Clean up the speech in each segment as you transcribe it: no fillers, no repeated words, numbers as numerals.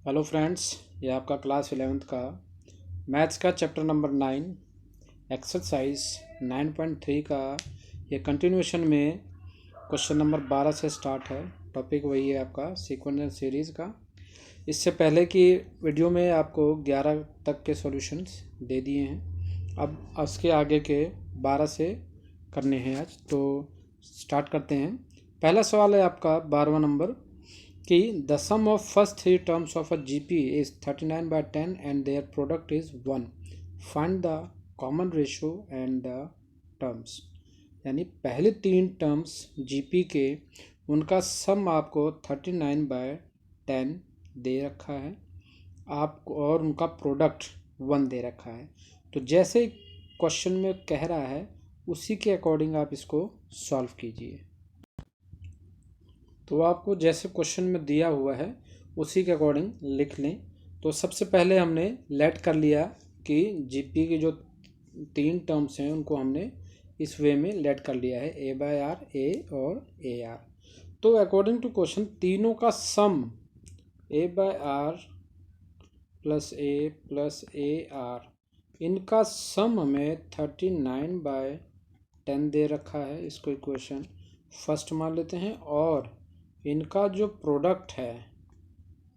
Hello friends, ये आपका class 11th का मैथ्स का चैप्टर नंबर 9 एक्सरसाइज 9.3 का ये कंटिन्यूशन में क्वेश्चन नंबर 12 से स्टार्ट है। टॉपिक वही है आपका सीक्वेंशियल सीरीज़ का। इससे पहले की वीडियो में आपको 11 तक के सॉल्यूशंस दे दिए हैं। अब उसके आगे के 12 से करने हैं आज, तो स्टार्ट करते हैं। पहला सवाल है आपका 12वां नंबर कि the sum of first three terms of a GP is 39/10 and their product is 1। Find the common ratio and the terms. यानी पहले तीन टर्म्स जीपी के उनका सम आपको 39/10 दे रखा है आपको, और उनका प्रोडक्ट 1 दे रखा है। तो जैसे क्वेश्चन में कह रहा है उसी के अकॉर्डिंग आप इसको सॉल्व कीजिए। तो आपको जैसे क्वेश्चन में दिया हुआ है उसी के अकॉर्डिंग लिख लें। तो सबसे पहले हमने लेट कर लिया कि जीपी की जो तीन टर्म्स हैं उनको हमने इस वे में लेट कर लिया है, A/R, A और AR। तो अकॉर्डिंग टू क्वेश्चन तीनों का सम A/R plus A plus AR, इनका सम हमें 39/10 दे रखा है। इसको इक्वेशन फर्स्ट मान लेते हैं। और इनका जो प्रोडक्ट है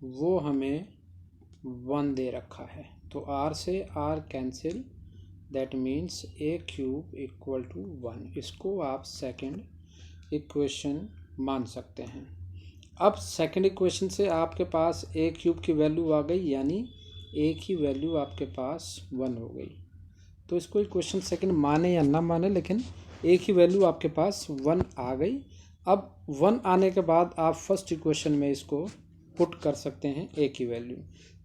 वो हमें 1 दे रखा है। तो R से R cancel, that means A³ equal to 1। इसको आप सेकंड इक्वेशन मान सकते हैं। अब सेकंड इक्वेशन से आपके पास A³ की वैल्यू आ गई, यानी A की वैल्यू आपके पास 1 हो गई। तो इसको इक्वेशन सेकंड माने या ना माने, लेकिन A की वैल्यू आपके पास 1 आ गई। अब 1 आने के बाद आप फर्स्ट इक्वेशन में इसको पुट कर सकते हैं A की वैल्यू।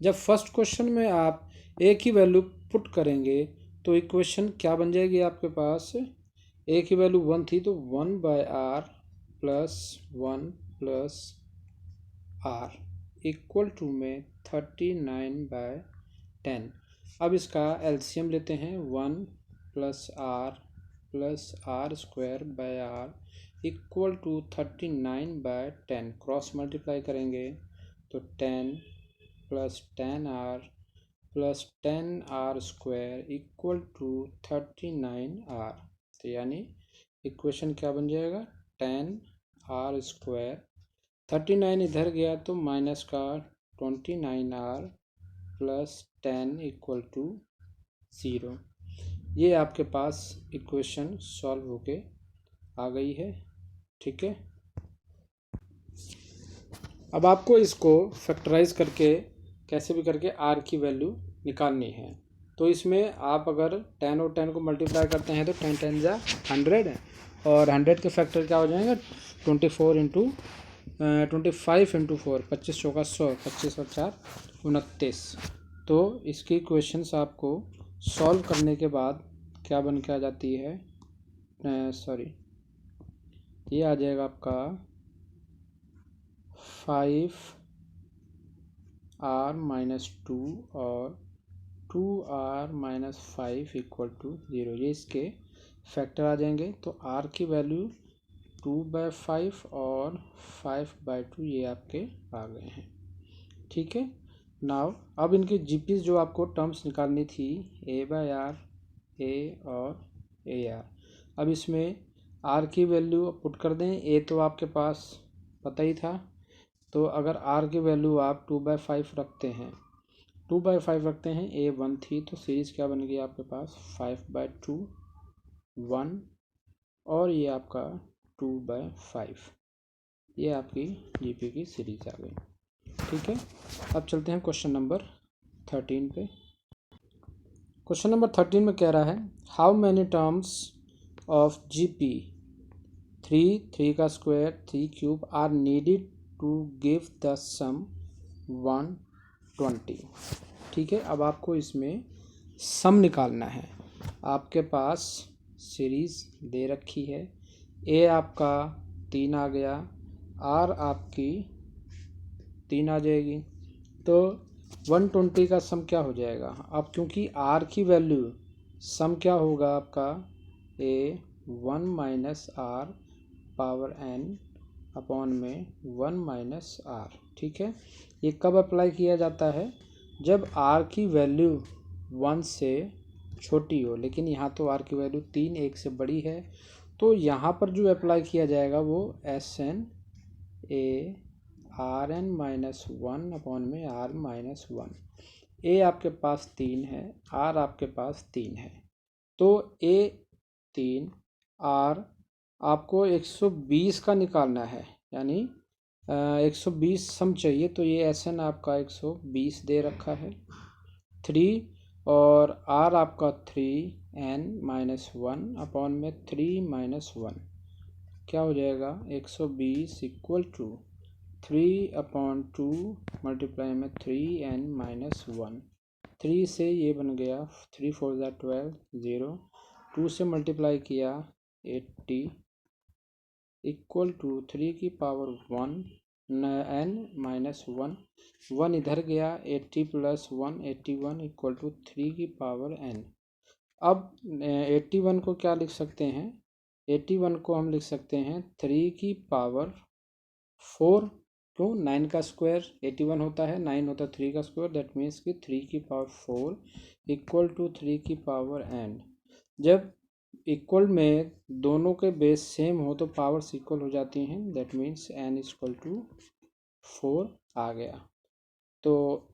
जब फर्स्ट क्वेश्चन में आप A की वैल्यू पुट करेंगे तो इक्वेशन क्या बन जाएगी आपके पास। A की वैल्यू 1 थी तो 1/R plus 1 plus R equal to में 39/10। अब इसका एलसीएम लेते हैं। 1 plus R plus R² equal to 39/10। Cross multiply करेंगे तो 10 plus 10R plus 10R² equal to 39R। तो यानी इक्वेशन क्या बन जाएगा, 10R²। 39 इधर गया तो माइनस का 29R प्लस 10 इक्वल टू 0। ये आपके पास इक्वेशन सॉल्व होके आ गई है। ठीक है, अब आपको इसको फैक्टराइज करके कैसे भी करके R की वैल्यू निकालनी है। तो इसमें आप अगर 10 और 10 को मल्टीप्लाई करते हैं तो 10 10 जा 100 और 100 के फैक्टर क्या हो जाएंगे 25 × 4, 25 चौका 100, 25 और 4 29। तो इसकी इक्वेशंस आपको सॉल्व करने के बाद क्या बन के आ जाती है, ये आ जाएगा आपका 5R-2 और 2R-5 इक्वल टू 0। ये इसके फैक्टर आ जाएंगे। तो R की वैल्यू 2/5 और 5/2 ये आपके आ गए हैं। ठीक है, नाउ अब इनकी जीपीज जो आपको टर्म्स निकालनी थी A/R, A और AR। अब इसमें R की वैल्यू पुट कर दें। A तो आपके पास पता ही था, तो अगर R की वैल्यू आप 2/5 रखते हैं, 2/5 रखते हैं, A 1 थी तो सीरीज़ क्या बन गई आपके पास 5/2 1 और ये आपका 2/5। ये आपकी जीपी की सीरीज आ गई। ठीक है, अब चलते हैं क्वेश्चन नंबर 13 पे। क्वेश्चन नंबर 13 में कह रहा है how many terms of GP 3 का square 3³ are needed to give the sum 120। ठीक है, अब आपको इसमें सम निकालना है। आपके पास सीरीज दे रखी है। ए आपका 3 आ गया, आर आपकी 3 आ जाएगी, तो 120 का सम क्या हो जाएगा। अब क्योंकि आर की वैल्यू सम क्या होगा आपका A 1 - R power n upon में 1 माइनस आर। ठीक है, ये कब अप्लाई किया जाता है? जब आर की वैल्यू 1 से छोटी हो, लेकिन यहाँ तो आर की वैल्यू 3 1 से बड़ी है, तो यहाँ पर जो अप्लाई किया जाएगा वो S N A R N minus 1 upon में आर माइनस 1। ए आपके पास 3 है, आर आपके पास 3 है, तो ए 3 आर आपको 120 का निकालना है, यानी 120 सम चाहिए, तो ये एस एन आपका 120 दे रखा है 3, और आर आपका 3n माइनस 1 अपॉन में 3 माइनस 1 क्या हो जाएगा 120 इक्वल टू 3/2 मल्टीप्लाई में 3n माइनस 1। 3 से ये बन गया 3 4 12 0, 2 से मल्टीप्लाई किया 80 इक्वल टू 3 की पावर 1 n माइनस 1, 1 इधर गया 80 प्लस 1 81 इक्वल टू 3 की पावर n। अब 81 को क्या लिख सकते हैं? 81 को हम लिख सकते हैं 3 की पावर 4, तो 9 का स्क्वायर 81 होता है, 9 होता है 3 का स्क्वायर, दैट मीन्स कि 3 की पावर 4 इक्वल टू 3 की पावर n। जब इक्वल में दोनों के बेस सेम हो तो पावर्स इक्वल हो जाती हैं, that means n equal to 4 आ गया। तो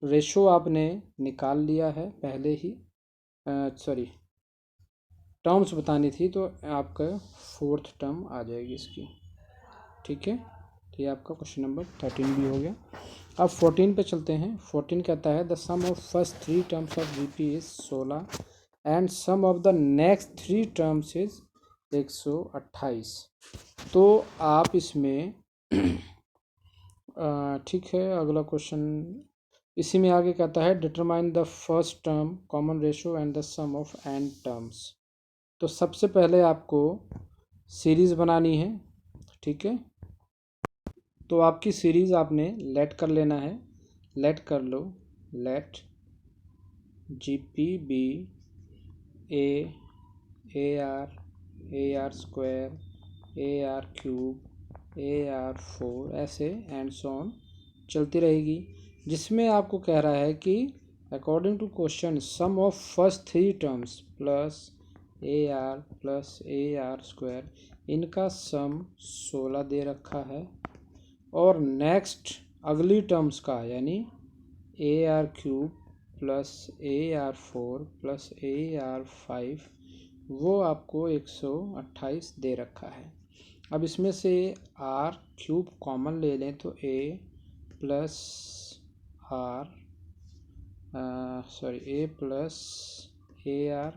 रेशो आपने निकाल लिया है पहले ही, सॉरी टर्म्स बतानी थी, तो आपका 4th टर्म आ जाएगी इसकी। ठीक है, तो ये आपका क्वेश्चन नंबर 13 भी हो गया। अब 14 पे चलते हैं। 14 कहता है the sum of first 3 terms of GP is 16 and sum of the next 3 terms is 128। तो आप इसमें ठीक है, अगला क्वेश्चन इसी में आगे कहता है determine the first term common ratio and the sum of N terms. तो सबसे पहले आपको सीरीज बनानी है। ठीक है, तो आपकी सीरीज आपने लेट कर लेना है, लेट कर लो, let G P be a are square a r cube a r 4 ऐसे एंड सो ऑन चलती रहेगी, जिसमें आपको कह रहा है कि according to question sum of first 3 terms plus A R square, इनका सम 16 दे रखा है, और नेक्स्ट अगली टर्म्स का यानी a r cube plus A r 4 plus A R 5 वो आपको 128 दे रखा है। अब इसमें से आर क्यूब कॉमन ले लें तो a plus r a plus A r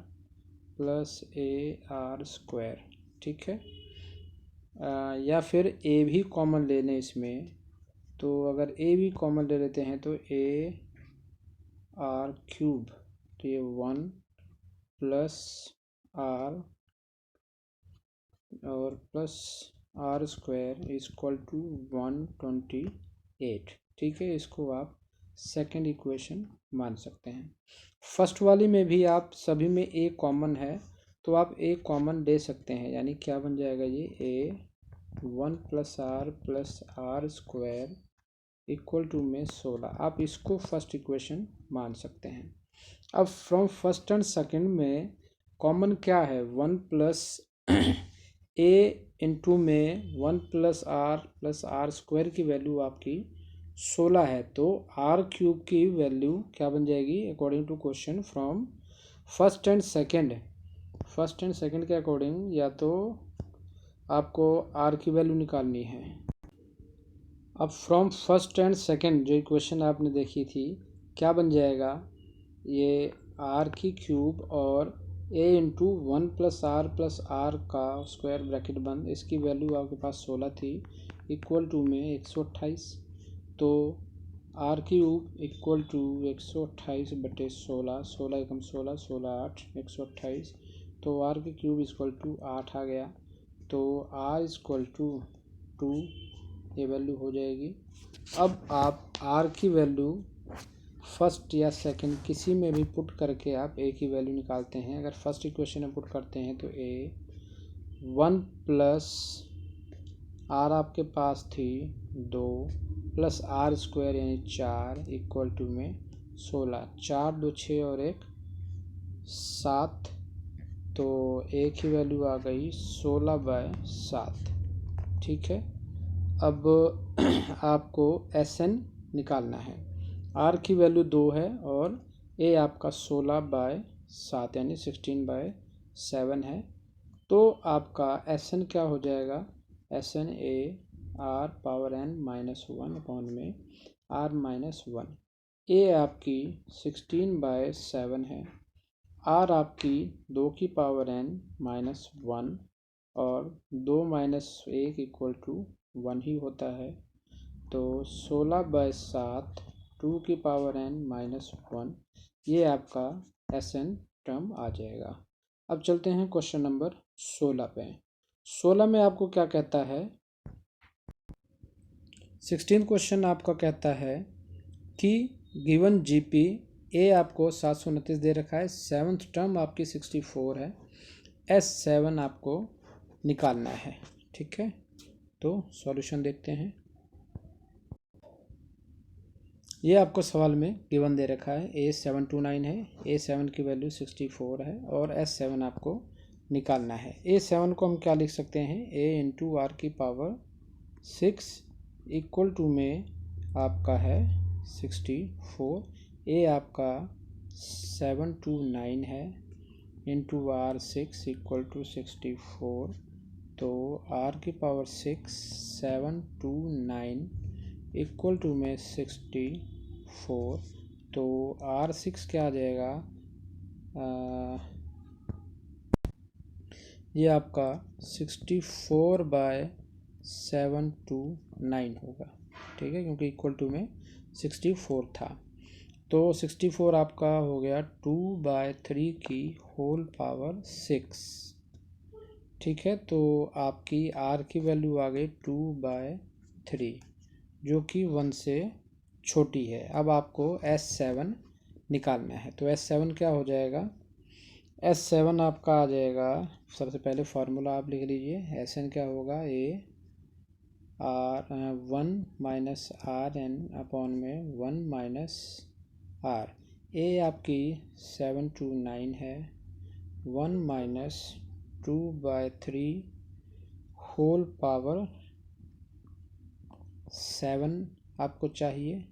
plus A R square. ठीक है, या फिर ए भी कॉमन ले लें इसमें, तो अगर ए भी कॉमन ले लेते हैं तो ए आर क्यूब, तो ये 1 प्लस आर और plus R square equal to 128। ठीक है, इसको आप सेकंड इक्वेशन मान सकते हैं। फर्स्ट वाली में भी आप सभी में ए कॉमन है, तो आप ए कॉमन ले सकते हैं, यानी क्या बन जाएगा ये A 1 plus R square equal to में 16। आप इसको फर्स्ट इक्वेशन मान सकते हैं। अब फ्रॉम फर्स्ट एंड सेकंड में कॉमन क्या है? 1 प्लस ए इंटू में 1 प्लस आर स्क्वायर की वैल्यू आपकी 16 है, तो आर क्यूब की वैल्यू क्या बन जाएगी according to question from first and second के अकॉर्डिंग, या तो आपको आर की वैल्यू निकालनी है। अब फ्रॉम फर्स्ट एंड सेकंड जो इक्वेशन आपने देखी थी क्या बन जाएगा, ये आर की क्यूब और ए इंटू 1 प्लस आर का स्क्वायर ब्रैकेट बंद, इसकी वैल्यू आपके पास 16 थी इक्वल टू में 128, तो आर क्यूब इक्वल टू 128 बटे 16, 16 एकम 16, 16 8 128, तो आर की क्यूब इक्वल टू 8 आ गया, तो आर इक्वल टू 2 ये वैल्यू हो जाएगी। अब आप आर की वैल्यू फर्स्ट या सेकंड किसी में भी पुट करके आप ए की वैल्यू निकालते हैं। अगर फर्स्ट इक्वेशन में पुट करते हैं तो ए 1 प्लस आर आपके पास थी 2 प्लस आर स्क्वायर यानी 4 इक्वल टू में 16, 4 2 6 और 1 7, तो एक ही वैल्यू आ गई 16/7। ठीक है, अब आपको SN निकालना है। R की वैल्यू 2 है और A आपका 16/7 यानी 16/7 है। तो आपका SN क्या हो जाएगा, SN A R power n -1 upon में R -1। A आपकी 16/7 है, R आपकी 2 की पावर n -1 और 2 - 1 इक्वल टू 1 ही होता है। तो 16/7 2 की पावर n -1, ये आपका SN टर्म आ जाएगा। अब चलते हैं क्वेश्चन नंबर 16 पे। 16 में आपको क्या कहता है, 16 क्वेश्चन आपका कहता है कि गिवन GP A आपको 729 दे रखा है, 7th टर्म आपकी 64 है, S7 आपको निकालना है। ठीक है, तो सॉल्यूशन देखते हैं। ये आपको सवाल में गिवन दे रखा है, A729 है, A7 की वैल्यू 64 है और S7 आपको निकालना है। A7 को हम क्या लिख सकते हैं, A इंटू आर की पावर 6 इक्वल टू में आपका है 64। A आपका 729 है इंटू आर 6 इक्वल टू 64, तो आर की पावर 6 729 इक्वल टू में 64, तो R6 क्या आ जाएगा, ये आपका 64/729 होगा। ठीक है, क्योंकि इक्वल टू में 64 था, तो 64 आपका हो गया 2/3 की होल पावर 6। ठीक है, तो आपकी R की वैल्यू आ गई 2/3, जो कि 1 से छोटी है। अब आपको S7 निकालना है, तो S7 क्या हो जाएगा, S7 आपका आ जाएगा, सबसे पहले फार्मूला आप लिख लीजिए, SN क्या होगा, A R 1 - RN अपॉन में 1 - R। A आपकी 729 है, 1 - 2/3 होल पावर 7 आपको चाहिए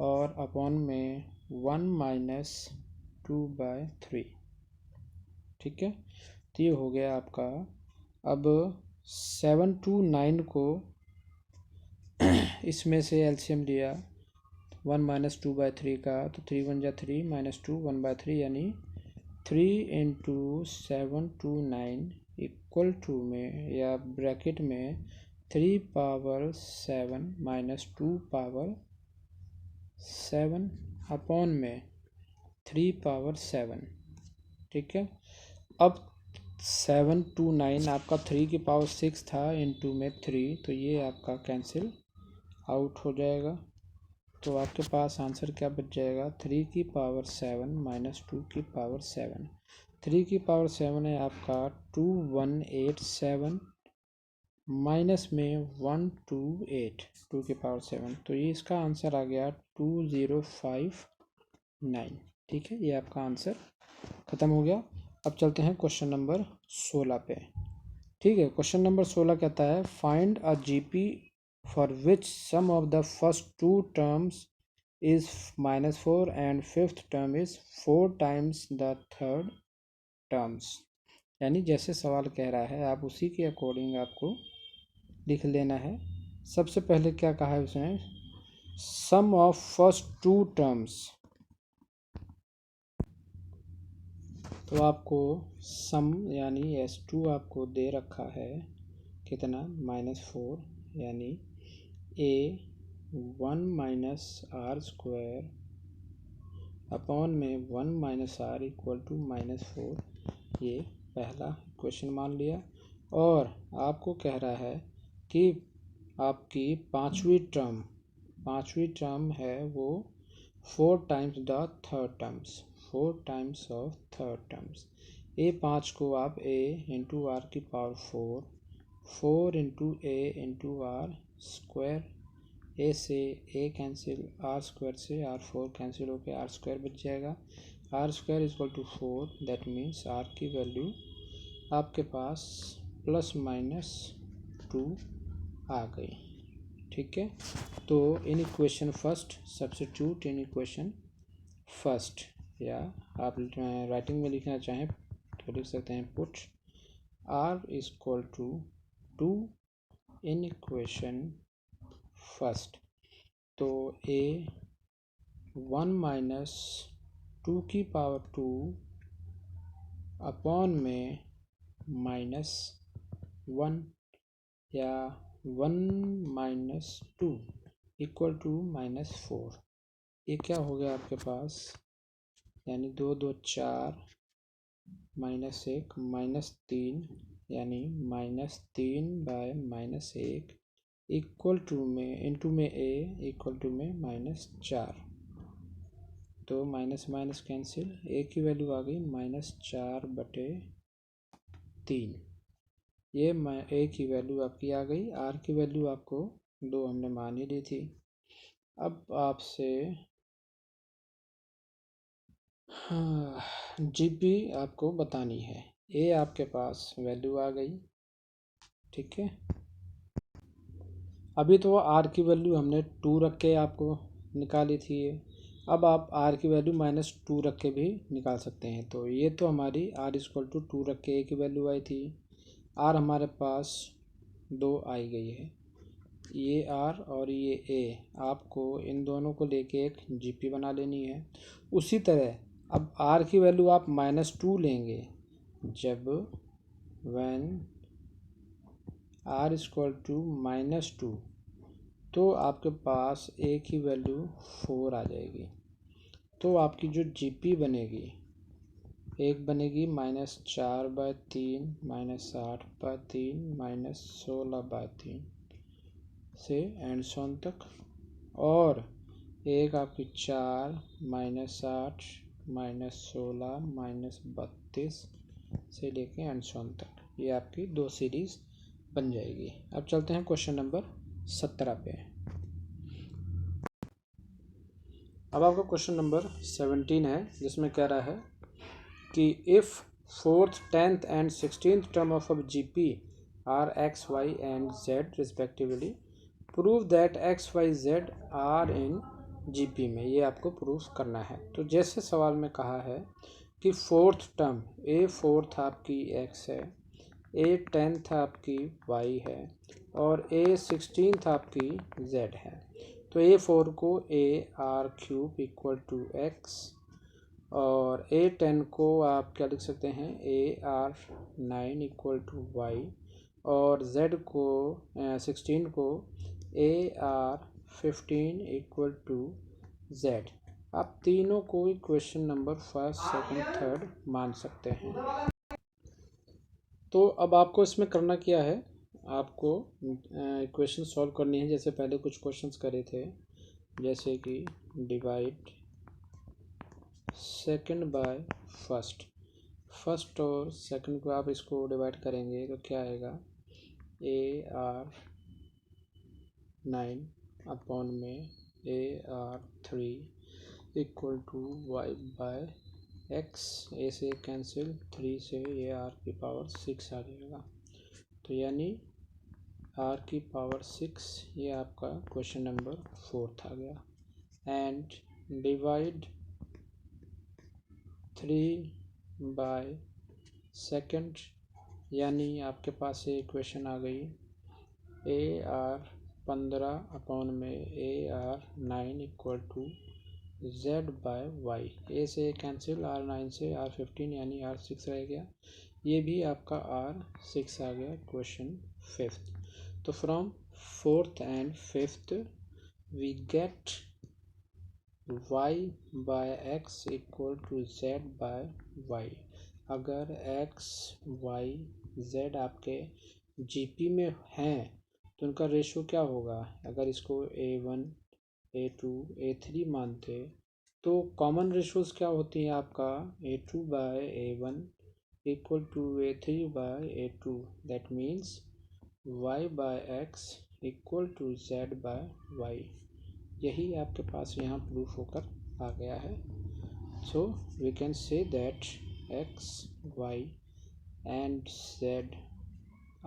और अपॉन में 1 - 2/3। ठीक है, तो ये हो गया आपका। अब 729 को इसमें से एलसीएम लिया 1 - 2/3 का, तो 3 × 1 = 3 - 2 1/3 यानी 3 × 729 इक्वल टू में या ब्रैकेट में 3 पावर 7 - 2 पावर 7 अपॉन में 3 पावर 7। ठीक है, अब 729 आपका 3 की पावर 6 था इंटू में 3, तो ये आपका कैंसिल आउट हो जाएगा। तो आपके पास आंसर क्या बच जाएगा, 3 की पावर 7 - 2 की पावर 7। 3 की पावर 7 है आपका 2187 माइनस में 128, 2 की पावर 7, तो ये इसका आंसर आ गया 2059। ठीक है, ये आपका आंसर ख़त्म हो गया। अब चलते हैं क्वेश्चन नंबर 16 पे। ठीक है, क्वेश्चन नंबर 16 कहता है find a GP for which sum of the first 2 terms is -4 and 5th term is 4 times the 3rd terms. यानी जैसे सवाल कह रहा है आप उसी के अकॉर्डिंग आपको लिख लेना है। सबसे पहले क्या कहा है उसने, सम ऑफ फर्स्ट 2 टर्म्स, तो आपको सम यानी S2 आपको दे रखा है कितना, -4, यानी A 1 - R² अपॉन में 1 - R इक्वल टू -4, ये पहला क्वेश्चन मान लिया। और आपको कह रहा है कि आपकी पांचवी टर्म है वो 4 times the 3rd terms, 4 times of 3rd terms. A5 को आप A इंटू आर की power 4 4 into a into are square, a से ए कैंसिल, आर स्क्वायर से आर फोर कैंसिल होकर आर स्क्वायर बच जाएगा। R square equal to 4, that means r की value आपके पास ±2 आ गई। ठीक है, तो in equation first substitute in equation first, या आप राइटिंग में लिखना चाहें तो लिख सकते हैं put R is equal to 2 in equation first. तो ए 1 माइनस 2 की पावर 2 अपॉन में -1, या 1 माइनस 2 इक्वल टू -4। ये क्या हो गया आपके पास, यानी 2 2 4, -1 -3, यानी -3 बाय -1 इक्वल टू में इंटू में ए इक्वल टू में -4। तो माइनस माइनस कैंसिल, ए की वैल्यू आ गई -4/3। ये ए की वैल्यू आपकी आ गई। आर की वैल्यू आपको 2 हमने मान ही ली थी। अब आपसे जीपी आपको बतानी है। ए आपके पास वैल्यू आ गई, ठीक है। अभी तो आर की वैल्यू हमने 2 रख के आपको निकाली थी। अब आप आर की वैल्यू -2 रख के भी निकाल सकते हैं। तो ये तो हमारी आर इक्वल टू 2 रख के ए की वैल्यू आई थी। आर हमारे पास 2 आई गई है। ये आर और ये ए, आपको इन दोनों को लेके एक जीपी बना लेनी है। उसी तरह अब आर की वैल्यू आप -2 लेंगे जब व्हेन आर इक्वल टू -2, तो आपके पास ए की वैल्यू 4 आ जाएगी। तो आपकी जो जीपी बनेगी, एक बनेगी -4/3 -8/3 -16/3 से एंड सोन तक, और एक आपकी 4 -8 -16 -32 से लेके एंड सोन तक। ये आपकी 2 सीरीज बन जाएगी। अब चलते हैं क्वेश्चन नंबर 17 पे। अब आपका क्वेश्चन नंबर 17 है, जिसमें कह रहा है कि if 4th 10th and 16th term of GP are x, y and z respectively, prove that x, y, z are in GP में। ये आपको प्रूफ करना है। तो जैसे सवाल में कहा है कि 4th टर्म, ए 4th आपकी x है, ए 10th आपकी y है, और ए 16th आपकी z है। तो A4 को AR³ इक्वल टू x, और A10 को आप क्या लिख सकते हैं, AR9 इक्वल टू y, और Z को 16 को AR15 इक्वल टू Z। आप तीनों को equation number first, second, third मान सकते हैं। तो अब आपको इसमें करना क्या है, आपको इक्वेशन सॉल्व करनी है। जैसे पहले कुछ क्वेश्चंस करे थे, जैसे कि divide second by first. First और सेकंड को आप इसको डिवाइड करेंगे तो क्या आएगा, AR9 अपॉन में AR3 equal to y by x। A से कैंसिल, 3 से ये r की पावर 6 आ जाएगा। तो यानी r की पावर 6, ये आपका क्वेश्चन नंबर 4 आ गया। एंड डिवाइड 3 बाय सेकंड, यानी आपके पास ये इक्वेशन आ गई AR15 अपॉन में AR9 equal to Z by Y. A से कैंसिल, R9 से R15 यानी R6 रह गया। ये भी आपका R6 आ गया क्वेश्चन 5th। तो from 4th and 5th we get y by x equal to z by y। अगर x, y, z आपके जीपी में हैं तो उनका रेशो क्या होगा। अगर इसको A1, A2, A3 मानते तो कॉमन रेशोज़ क्या होती हैं आपका, A2 by A1 equal to A3 by A2। That means y by X equal to z by Y, यही आपके पास यहाँ प्रूफ होकर आ गया है। So we can say that x, y and z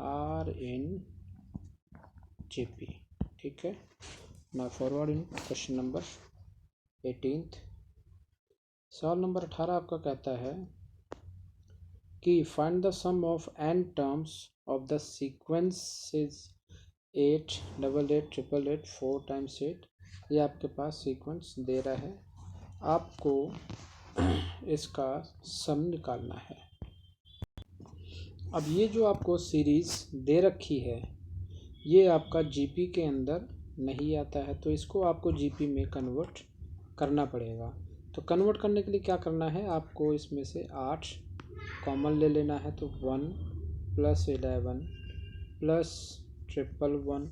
are in GP। ठीक है, now forward in question number 18th। सवाल नंबर 18 आपका कहता है कि find the sum of n terms of the sequences 8, 88, 888, 4 times 8। ये आपके पास सीक्वेंस दे रहा है, आपको इसका सम निकालना है। अब ये जो आपको सीरीज़ दे रखी है ये आपका जीपी के अंदर नहीं आता है, तो इसको आपको जीपी में कन्वर्ट करना पड़ेगा। तो कन्वर्ट करने के लिए क्या करना है, आपको इसमें से 8 कॉमन ले लेना है। तो 1 + 11 + 111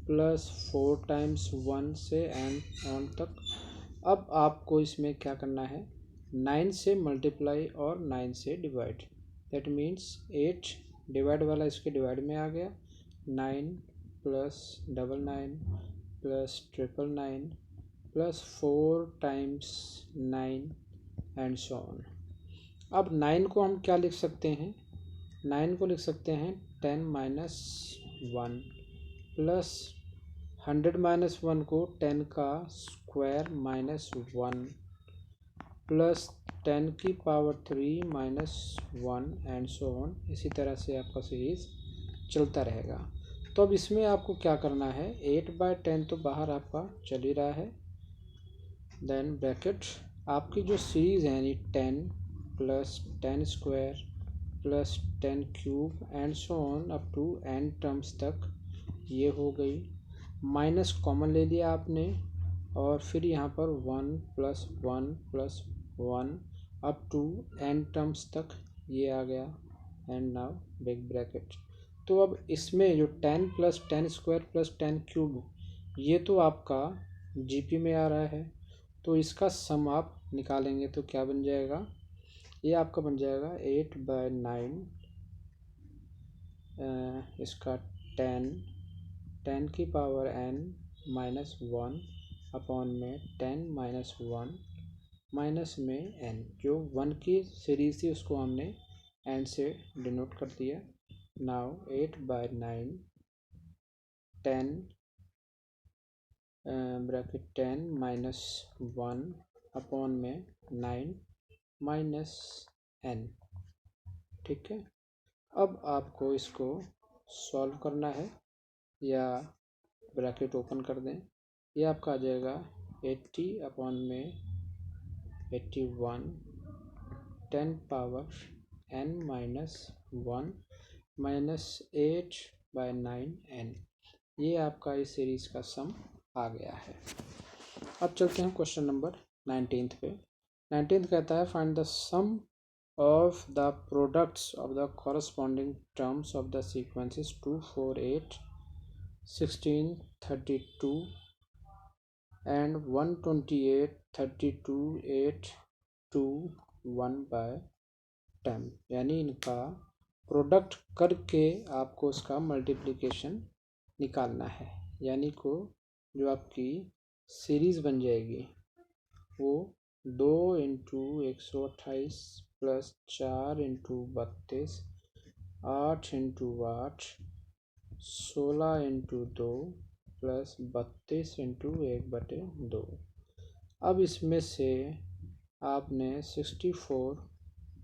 + 4 टाइम्स 1 से एंड ऑन तक। अब आपको इसमें क्या करना है, 9 से मल्टीप्लाई और 9 से डिवाइड। दैट मीन्स 8 डिवाइड वाला इसके डिवाइड में आ गया, 9 + 99 + 999 + 4 टाइम्स 9 एंड सो ऑन। अब 9 को हम क्या लिख सकते हैं, 9 को लिख सकते हैं 10 - 1 प्लस 100 - 1 को 10 का स्क्वायर -1 प्लस 10 की पावर 3 -1 एंड सो ऑन। इसी तरह से आपका सीरीज चलता रहेगा। तो अब इसमें आपको क्या करना है, 8/10 तो बाहर आपका चल ही रहा है, देन ब्रैकेट आपकी जो सीरीज़ है यानी 10 + 10 square + 10 cube and so on up to n terms तक, ये हो गई। माइनस कॉमन ले लिया आपने और फिर यहाँ पर 1 + 1 + 1 अप टू n टर्म्स तक ये आ गया एंड नाउ बिग ब्रैकेट। तो अब इसमें जो 10 + 10 स्क्वायर + 10 क्यूब ये तो आपका जीपी में आ रहा है, तो इसका सम आप निकालेंगे तो क्या बन जाएगा, ये आपका बन जाएगा 8/9 इसका 10 की पावर n -1 अपॉन में 10 - 1 माइनस में n, जो 1 की सीरीज थी उसको हमने n से डिनोट कर दिया। नाउ 8/9 10 ब्रैकेट 10 - 1 अपॉन में 9 - n। ठीक है, अब आपको इसको सॉल्व करना है या ब्रैकेट ओपन कर दें, ये आपका आ जाएगा 80 अपॉन में 81 10 पावर n -1 -8/9n। ये आपका इस सीरीज़ का सम आ गया है। अब चलते हैं क्वेश्चन नंबर 19 पे। 19 कहता है find the sum of the products of the corresponding terms of the sequences 2, 4, 8, 16, 32 and 128, 32, 8, 2, 1/10। यानी इनका प्रोडक्ट करके आपको उसका मल्टीप्लिकेशन निकालना है, यानी को जो आपकी सीरीज़ बन जाएगी वो 2 × 128 + 4 × 32, 8 × 8, 16 × 2 + 32 × 1/2। अब इसमें से आपने 64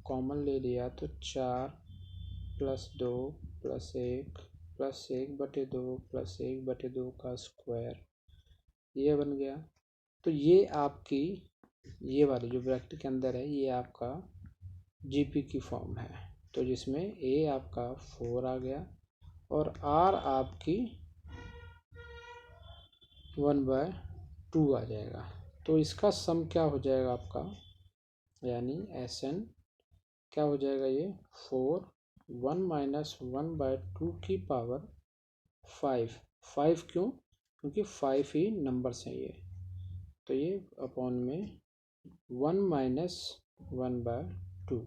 कॉमन ले लिया तो 4 + 2 + 1 + 1/2 + 1/2 का स्क्वायर, ये बन गया। तो ये आपकी ये वाली जो ब्रैकेट के अंदर है ये आपका जीपी की फॉर्म है, तो जिसमें ए आपका 4 आ गया और आर आपकी 1/2 आ जाएगा। तो इसका सम क्या हो जाएगा आपका, यानी SN क्या हो जाएगा, ये 4 1 - 1/2 की पावर 5 क्यों, क्योंकि 5 ही नंबर्स हैं ये, तो ये अपॉन में 1 - 1/2।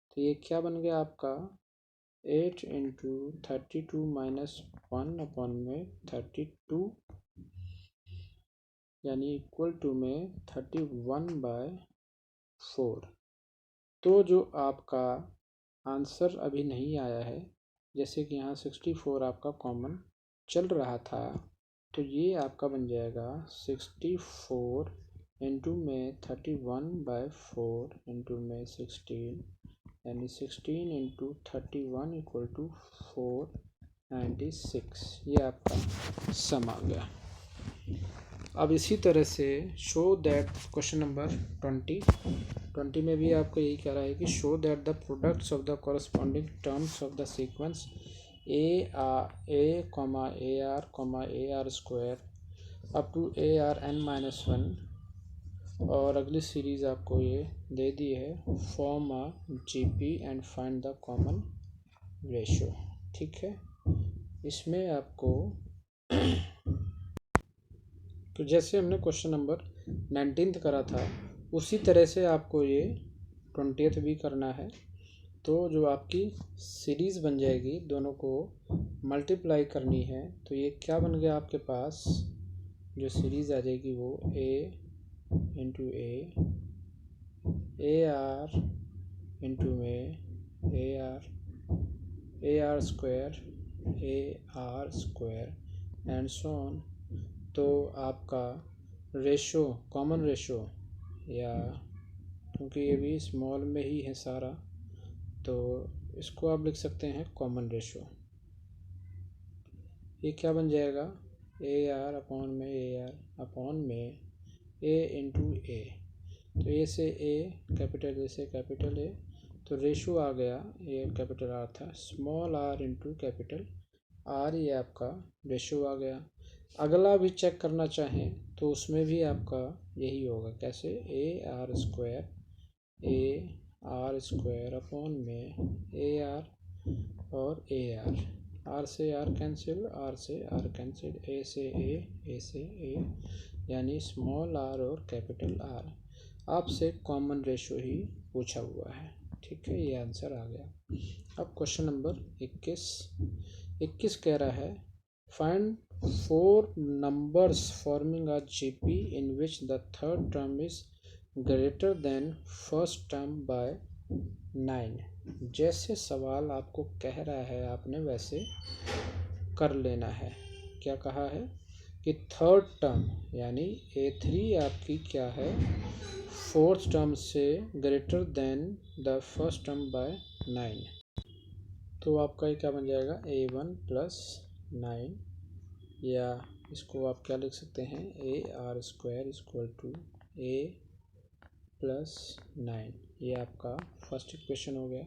तो ये क्या बन गया आपका 8 इंटू 32 माइनस 1 अपॉन में 32 यानी इक्वल टू में 31/4। तो जो आपका आंसर अभी नहीं आया है, जैसे कि यहाँ 64 आपका कॉमन चल रहा था, तो ये आपका बन जाएगा 64 इंटू में 31/4 इंटू में 16 यानी 16 इंटू 31 इक्वल टू 496। ये आपका सम आ गया। अब इसी तरह से शो दैट क्वेश्चन नंबर 20 में भी आपको यही कह रहा है कि show that the products of the corresponding terms of the sequence A are square up to ARn-1 और अगली सीरीज़ आपको ये दे दी है, form a GP and find the common ratio. ठीक है, इसमें आपको तो जैसे हमने क्वेश्चन नंबर 19 करा था उसी तरह से आपको ये 20th भी करना है। तो जो आपकी सीरीज़ बन जाएगी, दोनों को मल्टीप्लाई करनी है, तो ये क्या बन गया आपके पास, जो सीरीज़ आ जाएगी वो A into a r into में A R square and so on. तो आपका रेशो, कॉमन रेशो, या क्योंकि ये भी स्मॉल में ही है सारा, तो इसको आप लिख सकते हैं कॉमन रेशो। ये क्या बन जाएगा, ए आर अपॉन में ए इंटू ए। तो ए से ए कैपिटल, ए से कैपिटल ए, तो रेशो आ गया, ये कैपिटल आर था, small R into capital R, ये आपका रेशो आ गया। अगला भी चेक करना चाहें तो उसमें भी आपका यही होगा, कैसे, ए आर स्क्वायर अपॉन में ए आर और आर से आर कैंसिल, आर से आर कैंसिल, ए से ए, यानी स्मॉल आर और कैपिटल आर। आपसे कॉमन रेशो ही पूछा हुआ है। ठीक है, ये आंसर आ गया। अब क्वेश्चन नंबर 21 कह रहा है, find 4 numbers forming a GP in which the third term is greater than first term by 9। जैसे सवाल आपको कह रहा है आपने वैसे कर लेना है। क्या कहा है कि थर्ड टर्म यानी A3 आपकी क्या है, फोर्थ टर्म से greater than the first term by 9। तो आपका ये क्या बन जाएगा, A1 + 9, या इसको आप क्या लिख सकते हैं, AR square equal to A + 9। ये आपका फर्स्ट इक्वेशन हो गया।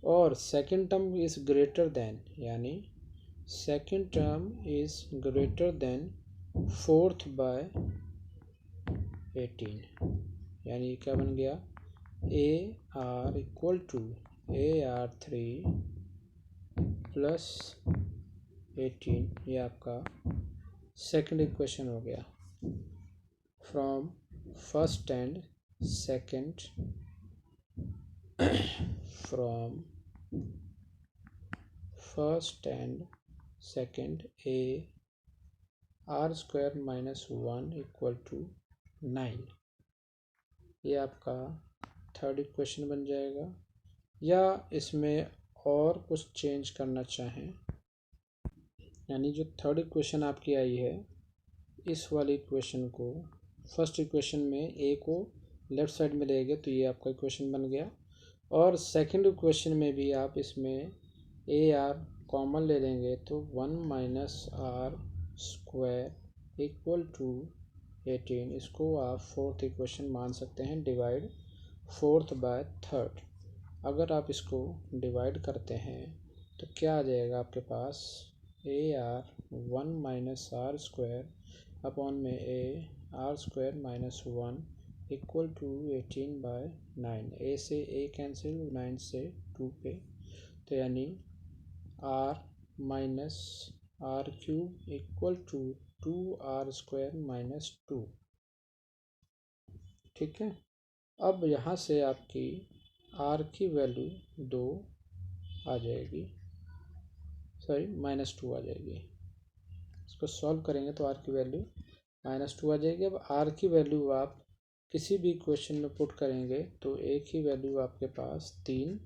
और second term is greater than, यानी second term is greater than fourth by 18, यानी क्या बन गया, AR इक्वल टू AR3 + 18। ये आपका सेकंड इक्वेशन हो गया। From first and second, from first and second AR square -1 equal to 9। ये आपका थर्ड इक्वेशन बन जाएगा। या इसमें और कुछ चेंज करना चाहें, यानी जो थर्ड इक्वेशन आपकी आई है, इस वाली इक्वेशन को फर्स्ट इक्वेशन में ए को लेफ़्ट साइड में लेंगे तो ये आपका इक्वेशन बन गया। और सेकंड इक्वेशन में भी आप इसमें ए आर कॉमन ले लेंगे तो 1 - आर स्क्वायर इक्वल टू 18। इसको आप फोर्थ इक्वेशन मान सकते हैं, डिवाइड फोर्थ बाय थर्ड। अगर आप इसको डिवाइड करते हैं तो क्या आ जाएगा आपके पास, AR 1 - आर स्क्वायर अपॉन में AR स्क्वायर -1 इक्वल टू 18/9। ए से ए कैंसिल, 9 से 2 पे, तो यानी R - R³ equal to 2R square -2। ठीक है, अब यहाँ से आपकी R की वैल्यू 2 आ जाएगी। सॉरी -2 आ जाएगी। इसको सॉल्व करेंगे तो आर की वैल्यू -2 आ जाएगी। अब आर की वैल्यू आप किसी भी क्वेश्चन में पुट करेंगे तो एक ही वैल्यू आपके पास 3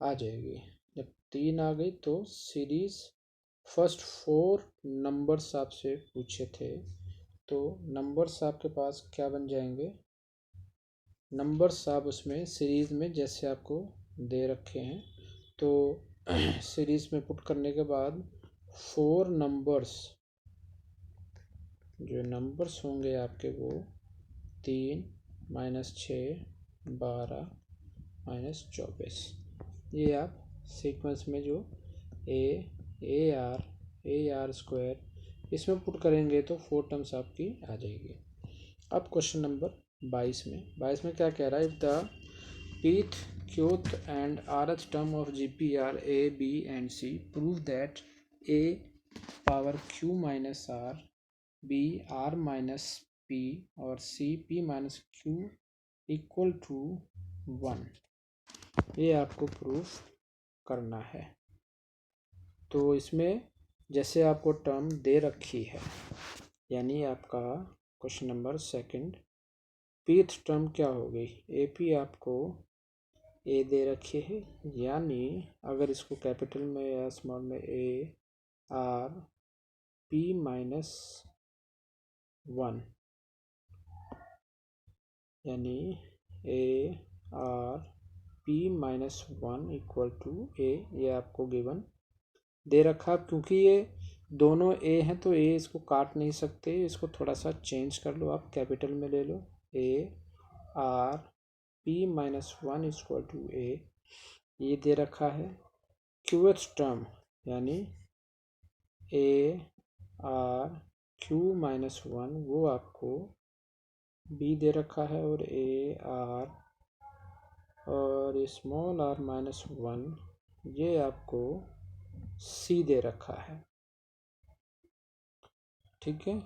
आ जाएगी। जब 3 आ गई तो सीरीज फर्स्ट 4 नंबर्स आपसे पूछे थे, तो नंबर्स आपके पास क्या बन जाएंगे, नंबर्स आप उसमें सीरीज में जैसे आपको दे रखे हैं तो सीरीज में पुट करने के बाद 4 नंबर्स, जो नंबर्स होंगे आपके वो 3 -6 12 -24, ये आप सीक्वेंस में जो ए आर स्क्वायर इसमें पुट करेंगे तो 4 टर्म्स आपकी आ जाएगी। अब क्वेश्चन नंबर 22 में क्या कह रहा है, if the pth qth and rth term of GPR a b and c prove that a power q minus r b r minus p और c p minus q equal to 1, ये आपको proof करना है। तो इसमें जैसे आपको term दे रखी है, यानी आपका क्वेश्चन नंबर 2 पीथ टर्म क्या हो गई, ए पी आपको ए दे रखी है, यानी अगर इसको कैपिटल में या स्मॉल में ए आर पी -1, यानी a R P -1 equal to a, ये आपको गिवन दे रखा। क्योंकि ये दोनों ए हैं तो ए इसको काट नहीं सकते, इसको थोड़ा सा चेंज कर लो, आप कैपिटल में ले लो, a R P -1 equal to a, ये दे रखा है। क्यूएथ टर्म यानी ए आर क्यू -1 वो आपको बी दे रखा है, और ए आर और स्मॉल आर -1 ये आपको सी दे रखा है। ठीक है,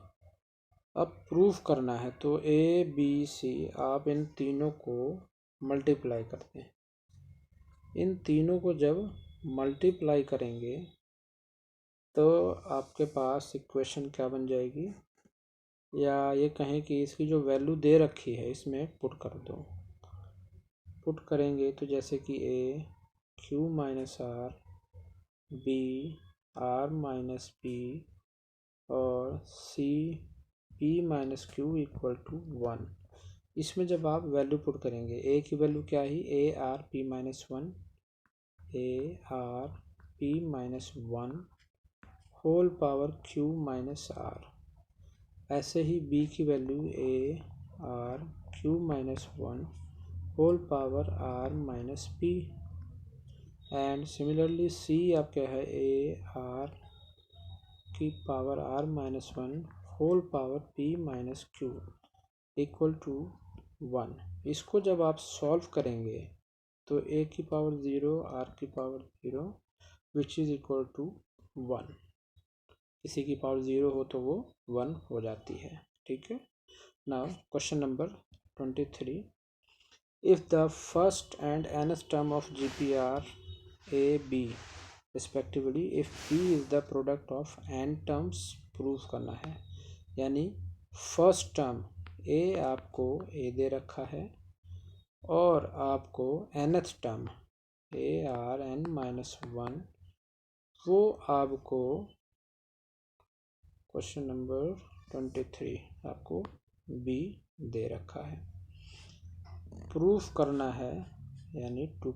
अब प्रूफ करना है तो ए बी सी आप इन तीनों को मल्टीप्लाई करते हैं। इन तीनों को जब मल्टीप्लाई करेंगे तो आपके पास इक्वेशन क्या बन जाएगी, या ये कहें कि इसकी जो वैल्यू दे रखी है इसमें पुट कर दो। पुट करेंगे तो जैसे कि a q -r b r -p और c p -q equal to 1, इसमें जब आप वैल्यू पुट करेंगे, ए की वैल्यू क्या है, A R P -1 A R P -1 whole power q -r, ऐसे ही बी की value A R q -1 whole power r -p, and similarly C आप क्या है, ए आर की power r -1 whole power p -q equal to 1। इसको जब आप सॉल्व करेंगे तो a की पावर 0 r की power 0 which is equal to 1, किसी की पावर 0 हो तो वो 1 हो जाती है। ठीक है, now question number 23, if the first and nth term of GPR a b respectively if p is the product of n terms, proof करना है। यानी फर्स्ट टर्म ए आपको ए दे रखा है और आपको nth टर्म ए आर n -1 वो आपको क्वेश्चन नंबर 23 आपको बी दे रखा है। प्रूफ करना है, यानी टू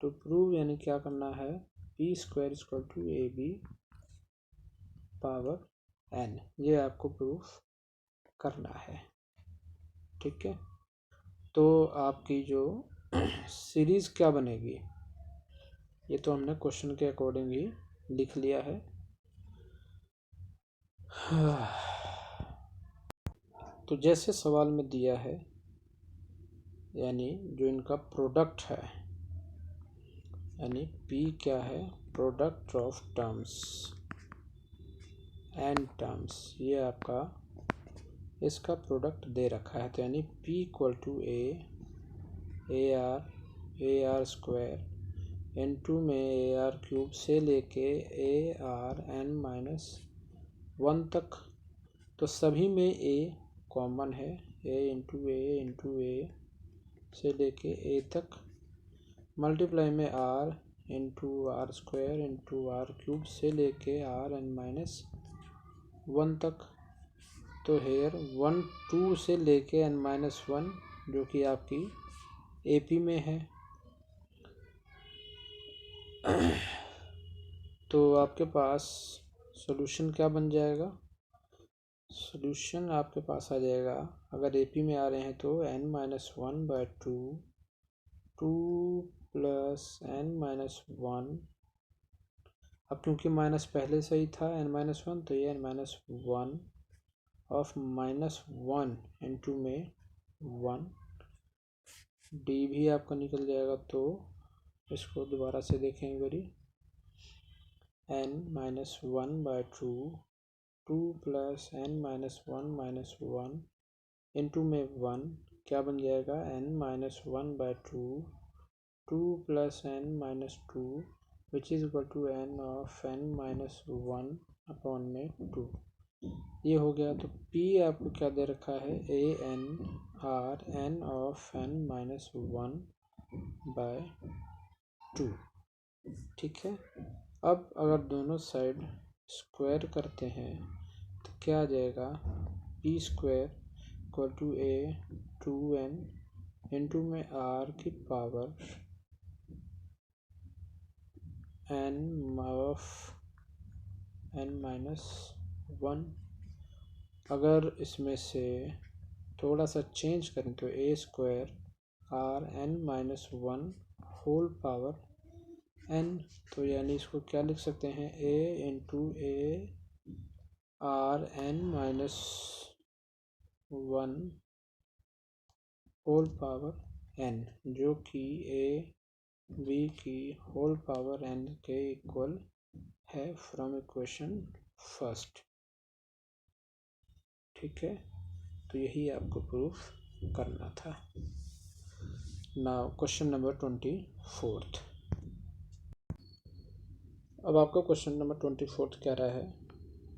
प्रूव यानी क्या करना है, P square equal to A B power n, ये आपको प्रूफ करना है। ठीक है, तो आपकी जो सीरीज क्या बनेगी, ये तो हमने क्वेश्चन के अकॉर्डिंग ही लिख लिया है। तो जैसे सवाल में दिया है, यानी जो इनका प्रोडक्ट है, यानी P क्या है, product of terms n terms, ये आपका इसका प्रोडक्ट दे रखा है। तो यानी P equal to A are square into में ए आर क्यूब से लेके ए आर एन माइनस 1 तक। तो सभी में ए कॉमन है, ए इंटू ए से लेके ए तक, मल्टीप्लाई में R into are square into R cube से लेके आर एन माइनस 1 तक। तो हेयर 1 2 से लेके एन माइनस 1 जो कि आपकी एपी में है। तो आपके पास सॉल्यूशन क्या बन जाएगा? सॉल्यूशन आपके पास आ जाएगा, अगर एपी में आ रहे हैं तो n minus 1/2 2 plus n minus 1। अब क्योंकि माइनस पहले से ही था n माइनस 1, तो ये n minus 1 of minus 1 into में 1। डी भी आपका निकल जाएगा, तो इसको दोबारा से देखेंगे बड़ी, n minus 1/2 2 plus n minus 1 into में 1 क्या बन जाएगा, n minus 1/2 2 plus n minus 2 which is equal to n of n minus 1 upon में 2। ये हो गया। तो p आपको क्या दे रखा है, a n r n of n minus 1/2। ठीक है। अब अगर दोनों साइड स्क्वायर करते हैं तो क्या आ जाएगा, p square equal to a 2n into में आर की power n of n minus 1। अगर इसमें से थोड़ा सा चेंज करें तो a square r n minus 1 whole power n। तो यानी इसको क्या लिख सकते हैं, a into a r n minus 1 whole power n, जो कि a b की होल पावर n के इक्वल है फ्रॉम इक्वेशन फर्स्ट। ठीक है, तो यही आपको प्रूफ करना था। Now question number 24। अब आपका क्वेश्चन नंबर 24 क्या रहा है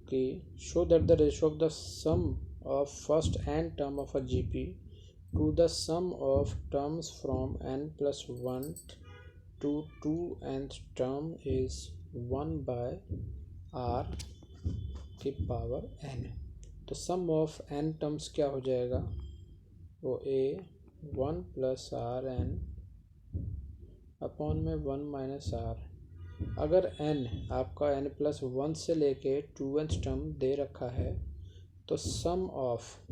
कि show that the ratio of the sum of first n term of a GP to the sum of terms from n plus 1 to 2nth term is 1/r की power n। तो सम of n terms क्या हो जाएगा, वो a 1 plus R n upon में 1 minus r। अगर n आपका n plus 1 से लेके 2nth टर्म दे रखा है तो सम ऑफ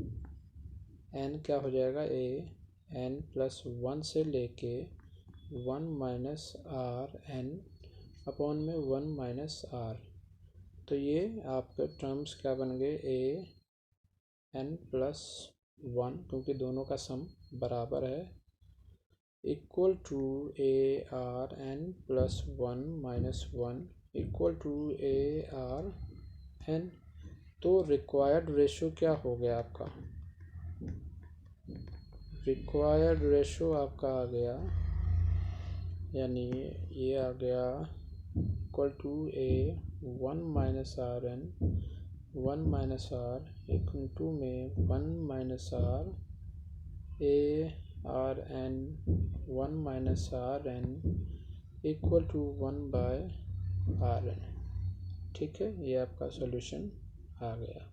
n क्या हो जाएगा, a n प्लस 1 से लेके 1 माइनस आर n अपॉन में 1 माइनस r। तो ये आपके टर्म्स क्या बन गए, a n प्लस 1 क्योंकि दोनों का सम बराबर है equal to A R N plus 1 minus 1 equal to A R N. तो रिक्वायर्ड रेशो क्या हो गया आपका, रिक्वायर्ड रेशो आपका आ गया, यानी ये आ गया equal to A 1 minus R N 1 minus R into में 1 minus R A R N 1 minus R N equal to 1/r n। ठीक है, ये आपका सॉल्यूशन आ गया।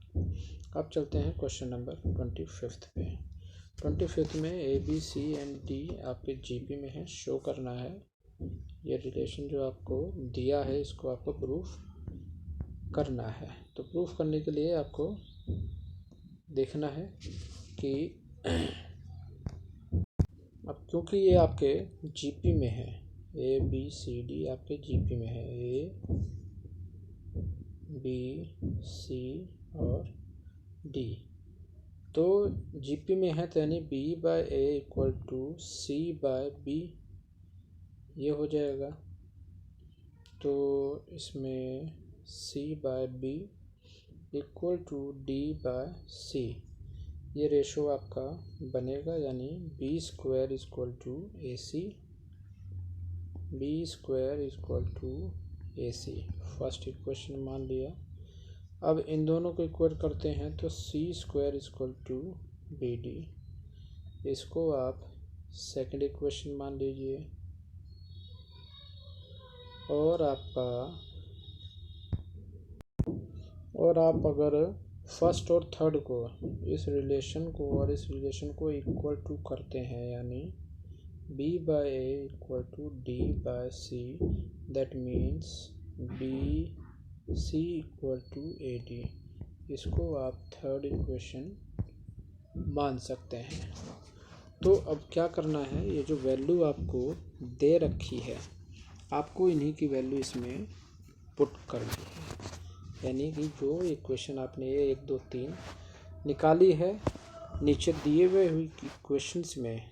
अब चलते हैं क्वेश्चन नंबर 25 पे। 25 में A B C and D आपके जीपी में है, शो करना है। ये रिलेशन जो आपको दिया है इसको आपको प्रूफ करना है। तो प्रूफ करने के लिए आपको देखना है कि अब क्योंकि ये आपके जीपी में है, ए बी सी डी आपके जीपी में है, ए बी सी और डी। तो जीपी में है तो यानी b by a equal to c by b ये हो जाएगा। तो इसमें c by b equal to d by c ये रेशो आपका बनेगा, यानी b square equal to a c b square equal to a c, first equation मान लिया। अब इन दोनों को इक्वल करते हैं तो c square equal to b d, इसको आप सेकंड इक्वेशन मान लीजिए। और आप अगर फर्स्ट और थर्ड को, इस रिलेशन को और इस रिलेशन को इक्वल टू करते हैं, यानी b by a equal to d by c, that means b c equal to A D, इसको आप थर्ड इक्वेशन मान सकते हैं। तो अब क्या करना है, ये जो वैल्यू आपको दे रखी है, आपको इन्हीं की वैल्यू इसमें पुट करनी है। यानी कि जो इक्वेशन आपने ये 1 2 3 निकाली है, नीचे दिए हुए हुई इक्वेशंस में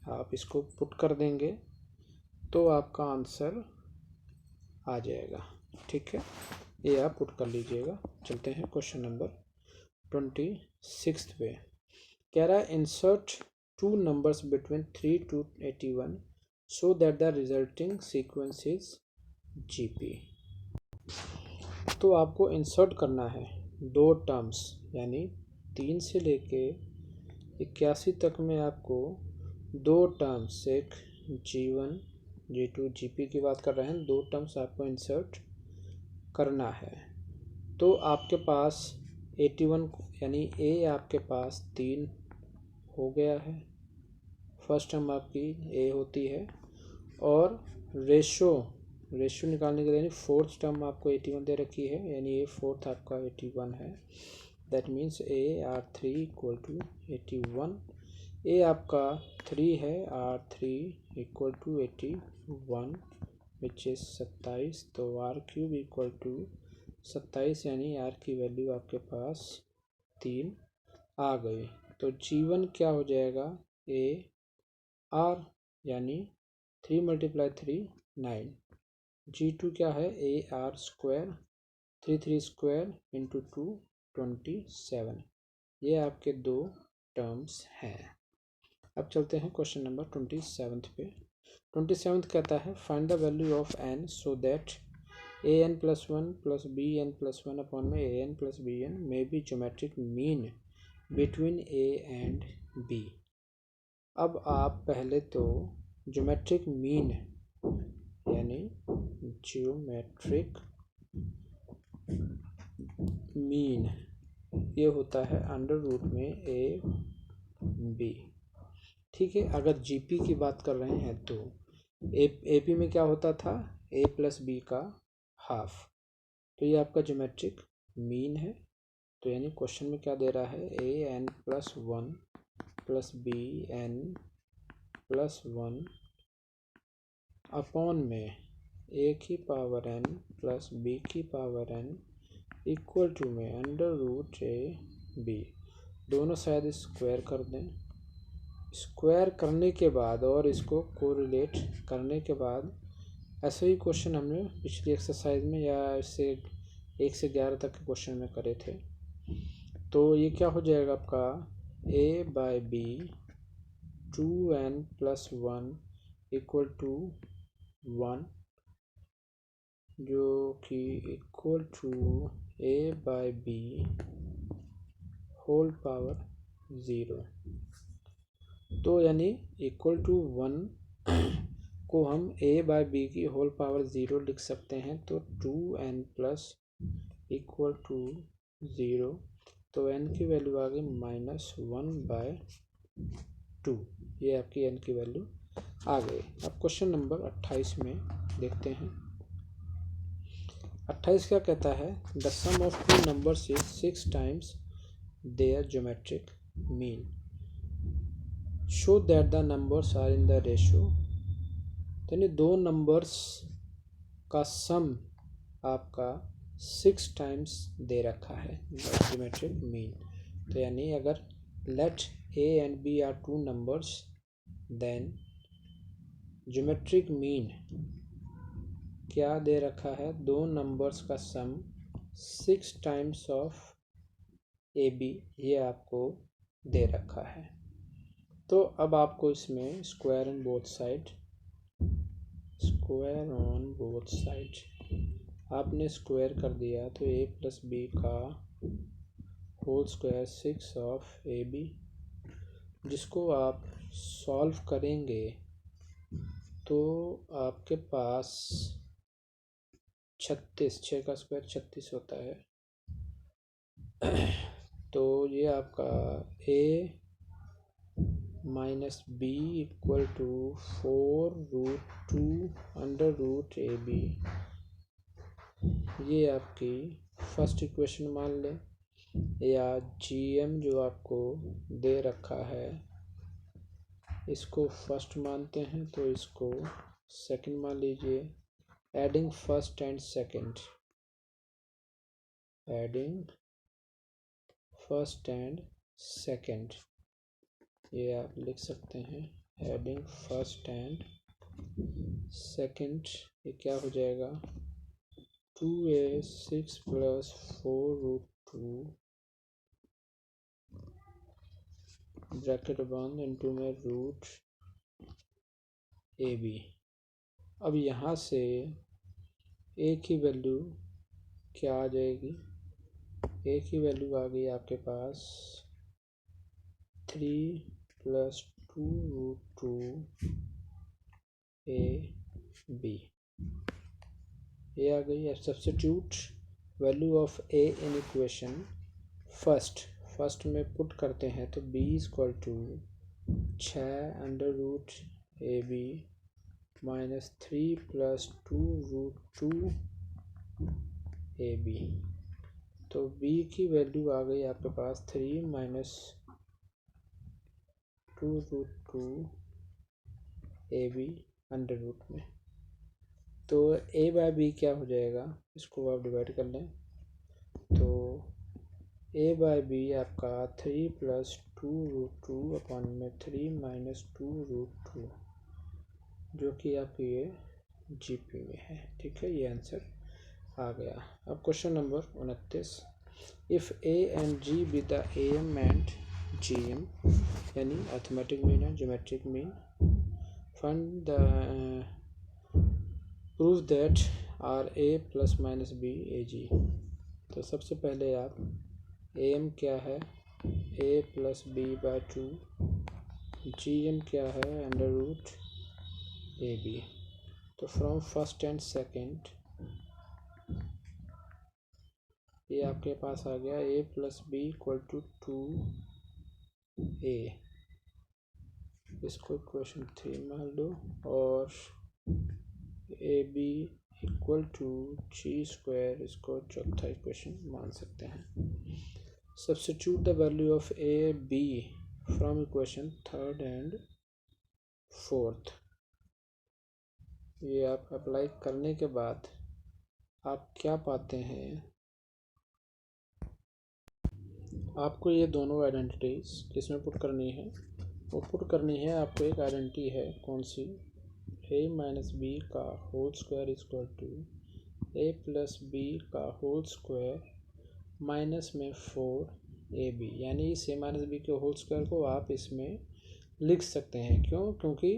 आप इसको पुट कर देंगे तो आपका आंसर आ जाएगा। ठीक है, ये आप पुट कर लीजिएगा। चलते हैं क्वेश्चन नंबर 26 पे। कह रहा है insert 2 numbers between 3 to 81 so that the resulting sequence is GP। तो आपको इंसर्ट करना है 2 टर्म्स, यानी 3 से लेके 81 तक में आपको 2 टर्म्स, एक G1 G2 GP की बात कर रहे हैं, 2 टर्म्स आपको इंसर्ट करना है। तो आपके पास 81 यानी A आपके पास 3 हो गया है, फर्स्ट टर्म आपकी A होती है। और रेशो निकालने के लिए, यानी फोर्थ टर्म आपको 81 दे रखी है, यानी ये फोर्थ आपका 81 है। That means AR3 equal to 81। A आपका 3 है, R3 equal to 81 which is 27। तो R³ इक्वल टू 27, यानी R की वैल्यू आपके पास 3 आ गई। तो G1 क्या हो जाएगा, AR, यानी 3 × 3 9। G2 क्या है, AR स्क्वायर 3 स्क्वायर इंटू 2 27। ये आपके 2 टर्म्स हैं। अब चलते हैं क्वेश्चन नंबर 27 पे। 27 कहता है find the value of n so that an+1 + bn+1 upon में an + bn may be geometric mean between a and b। अब आप पहले तो ज्योमेट्रिक मीन, यानी ज्योमेट्रिक मीन ये होता है अंडर रूट में a b। ठीक है, अगर जीपी की बात कर रहे हैं तो एपी में क्या होता था, a + b का हाफ। तो ये आपका ज्योमेट्रिक मीन है। तो यानी क्वेश्चन में क्या दे रहा है, an+1 + bn+1 अपॉन में a⁴n + b⁴n इक्वल टू में अंडर रूट ab। दोनों शायद स्क्वायर कर दें। स्क्वायर करने के बाद और इसको कोरिलेट करने के बाद, ऐसे ही क्वेश्चन हमने पिछली एक्सरसाइज में या इससे 1 से 11 तक के क्वेश्चन में करे थे। तो ये क्या हो जाएगा आपका, a/b 2n+1 इक्वल टू 1, जो कि equal to a/b whole power 0। तो यानी इक्वल टू 1 को हम a/b की होल पावर 0 लिख सकते हैं। तो 2n+ इक्वल टू 0, तो n की वैल्यू आ गई -1/2। ये आपकी n की वैल्यू आ गई। अब क्वेश्चन नंबर 28 में देखते हैं। 28 क्या कहता है, the sum of 2 numbers is 6 times their geometric mean, show that the numbers are in the ratio. तो यानी 2 नंबर्स का सम आपका 6 टाइम्स दे रखा है ज्योमेट्रिक मीन। तो यानी अगर let a and b are 2 numbers, then geometric mean क्या दे रखा है, 2 नंबर्स का सम 6 टाइम्स ऑफ ab, ये आपको दे रखा है। तो अब आपको इसमें square in both side, square on both side. आपने स्क्वायर कर दिया तो a प्लस बी का whole square 6 of A B, जिसको आप सॉल्व करेंगे तो आपके पास 36, 6 का स्क्वायर 36 होता है। तो ये आपका a minus B equal to 4√2 under root A B, ये आपकी फर्स्ट इक्वेशन मान लें, या जीएम जो आपको दे रखा है इसको फर्स्ट मानते हैं तो इसको सेकंड मान लीजिए। Adding first and second, adding first and second, ये आप लिख सकते हैं। एडिंग फर्स्ट एंड सेकंड, ये क्या हो जाएगा 2a6 प्लस 4√2 ब्रैकेट बंद इनटू में रूट ए बी। अब यहाँ से a की वैल्यू क्या आ जाएगी, a की वैल्यू आ गई आपके पास 3 प्लस 2√2 ए बी, ये आ गई। अब substitute value of a in equation first में पुट करते हैं तो b equal to 6 under root A B minus 3 plus 2√2 A B. तो b की वैल्यू आ गई आपके पास 3 minus 2√2 A B under root में। तो a बाय बी क्या हो जाएगा, इसको आप डिवाइड कर लें तो a बाय बी आपका 3 प्लस 2√2 अपॉन में 3 माइनस 2√2, जो कि आपके ये जीपी में है। ठीक है, ये आंसर आ गया। अब question number 29, if a and g be the am and gm, यानी अर्थमेटिक मीन और geometric mean, find the prove that r a plus minus b a g. तो सबसे पहले आप am क्या है a plus b by 2, gm क्या है अंडर रूट ए बी। तो फ्रॉम फर्स्ट एंड सेकंड ये आपके पास आ गया a plus b equal to 2a, इसको इक्वेशन 3 मान लो, और A B equal to G square, इसको चौथा इक्वेशन मान सकते हैं। Substitute the value of A B from equation third and fourth. ये आप अप्लाई करने के बाद आप क्या पाते हैं, आपको ये दोनों आइडेंटिटीज किसमें पुट करनी है, वो पुट करनी है आपको एक आइडेंटिटी है, कौन सी, a माइनस बी का whole square equal to a plus B का होल स्क्वायर माइनस में 4ab, यानी इस a माइनस बी के होल स्क्वायर को आप इसमें लिख सकते हैं। क्यों, क्योंकि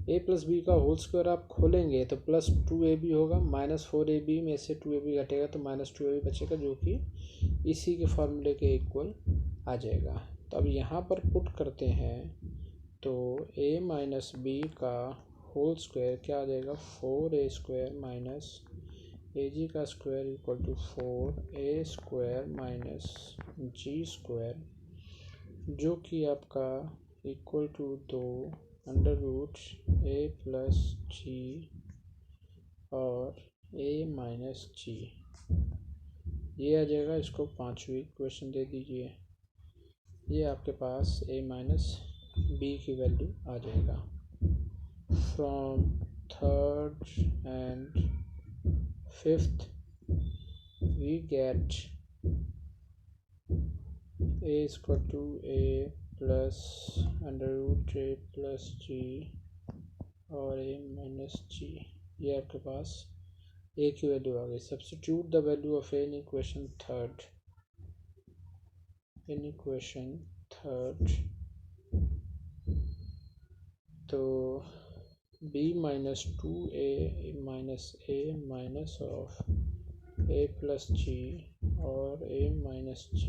a प्लस बी का होल स्क्वायर आप खोलेंगे तो प्लस 2ab होगा, माइनस 4ab में से 2ab घटेगा तो माइनस 2ab बचेगा, जो कि इसी के फॉर्मूले के इक्वल आ जाएगा। तो अब यहाँ पर पुट करते हैं तो a माइनस बी का होल स्क्वायर क्या आ जाएगा 4a square minus a g का square equal to 4a square minus g square, जो कि आपका equal to 2 under root a plus g और a माइनस जी, ये आ जाएगा। इसको पांचवी इक्वेशन दे दीजिए, ये आपके पास a माइनस बी की वैल्यू आ जाएगा। From third and fifth we get a equal to a plus under root a plus g और a माइनस जी, ये आपके पास a की वैल्यू आ गई। Substitute the value of a in equation third, तो b minus 2a minus a minus of a plus g और a minus g।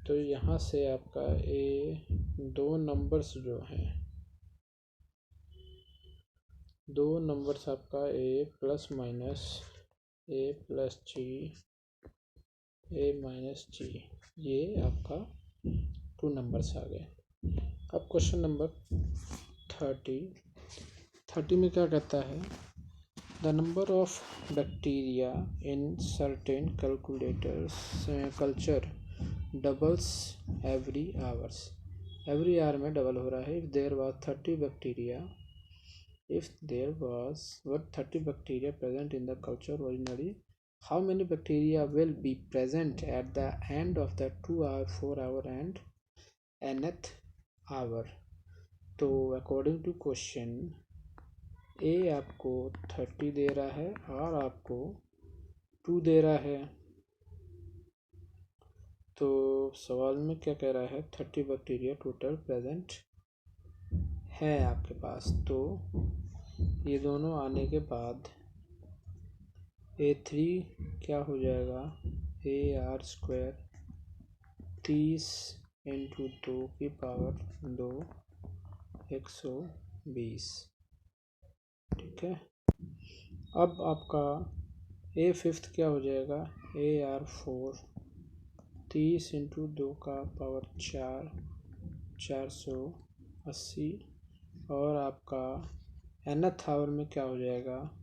तो यहाँ से आपका दो नंबर्स जो हैं, दो नंबर्स आपका a plus minus a plus g a minus g, ये आपका 2 नंबर्स आ गए। अब क्वेश्चन नंबर 30 में क्या कहता है, the number of bacteria in certain culture doubles every hours. Every hour में डबल हो रहा है। If there was 30 bacteria present in the culture originally, how many bacteria will be present at the end of the 2 hour, 4 hour and nth hour। तो according to question ए आपको 30 दे रहा है और आपको 2 दे रहा है। तो सवाल में क्या कह रहा है, 30 बैक्टीरिया टोटल प्रेजेंट है आपके पास। तो ये दोनों आने के बाद A3 क्या हो जाएगा, AR² 30 इंटू 2 की पावर 2 120। ठीक है। अब आपका A5 क्या हो जाएगा, AR4 30 इंटू 2 का पावर 4 480। और आपका nth आवर में क्या हो जाएगा,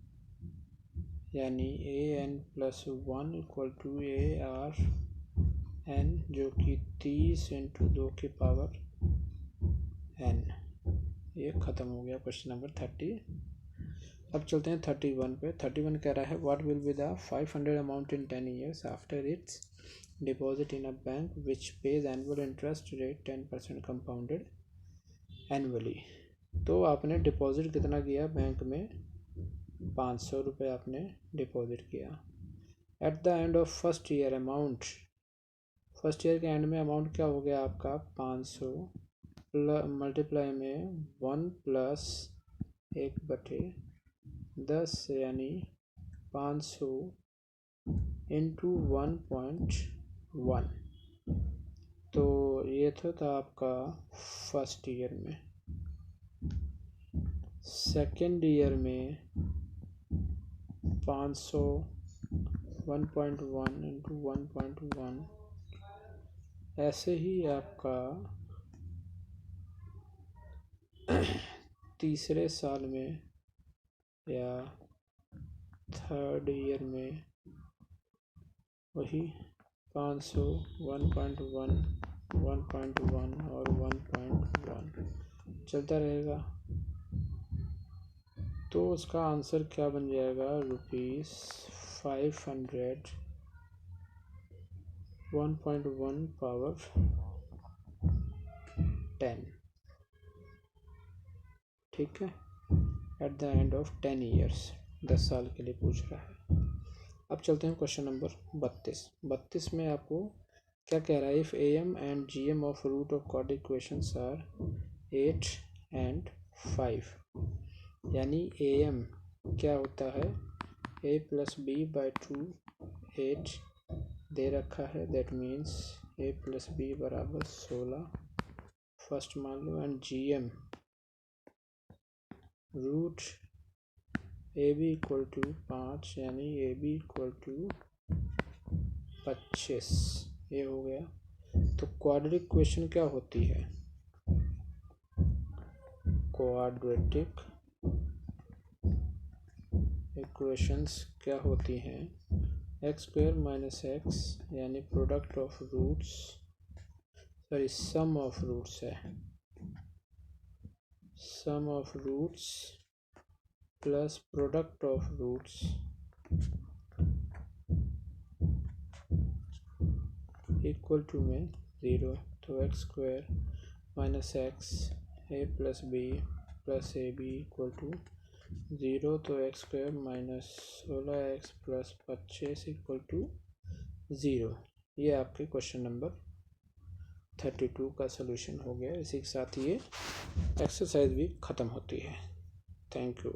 यानी AN+1 इक्वल टू ARN, जो कि 30 इंटू 2 की पावर n। ये ख़त्म हो गया क्वेश्चन नंबर 30। अब चलते हैं 31 पे। 31 कह रहा है, what will be the 500 amount in 10 years after it's deposit in a bank which page annual interest rate 10% compounded annually. तो आपने डिपॉजिट कितना किया बैंक में, 500 रुपये आपने डिपॉजिट किया। At the end of first year amount, first year के and में अमाउंट क्या हो गया आपका, 500 मल्टीप्लाई में 1 प्लस 1/10 यानी 500 इंटू 1.1। तो ये था आपका फर्स्ट ईयर में। सेकेंड ईयर में 500 1.1 इंटू 1.1। ऐसे ही आपका तीसरे साल में या थर्ड ईयर में वही 500 1.1 1.1 और 1.1 चलता रहेगा। तो उसका आंसर क्या बन जाएगा, ₹500 1.1 पावर 10। ठीक है, at the end of 10 years, 10 साल के लिए पूछ रहा है। अब चलते हैं क्वेश्चन नंबर 32 में आपको क्या कह रहा है, if AM and GM of root of quadratic equations are 8 and 5, यानी AM क्या होता है, A+B/2 8 दे रखा है, दैट मीन्स A+B बराबर 16 फर्स्ट मान लो, and GM root AB equal to 5 यानी AB इक्वल टू 25, ये हो गया। तो क्वाड्रेटिक इक्वेशन क्या होती है, क्वाड्रेटिक इक्वेशंस क्या होती हैं, x² - x यानी product of roots, sorry sum of roots है, sum of roots plus product of roots equal to में 0। तो x² - x A+B plus AB equal to 0। तो x² - 16x plus 25 equal to 0। ये आपके क्वेश्चन नंबर 32 का solution हो गया। इसी के साथ ये एक्सरसाइज भी ख़त्म होती है। Thank you.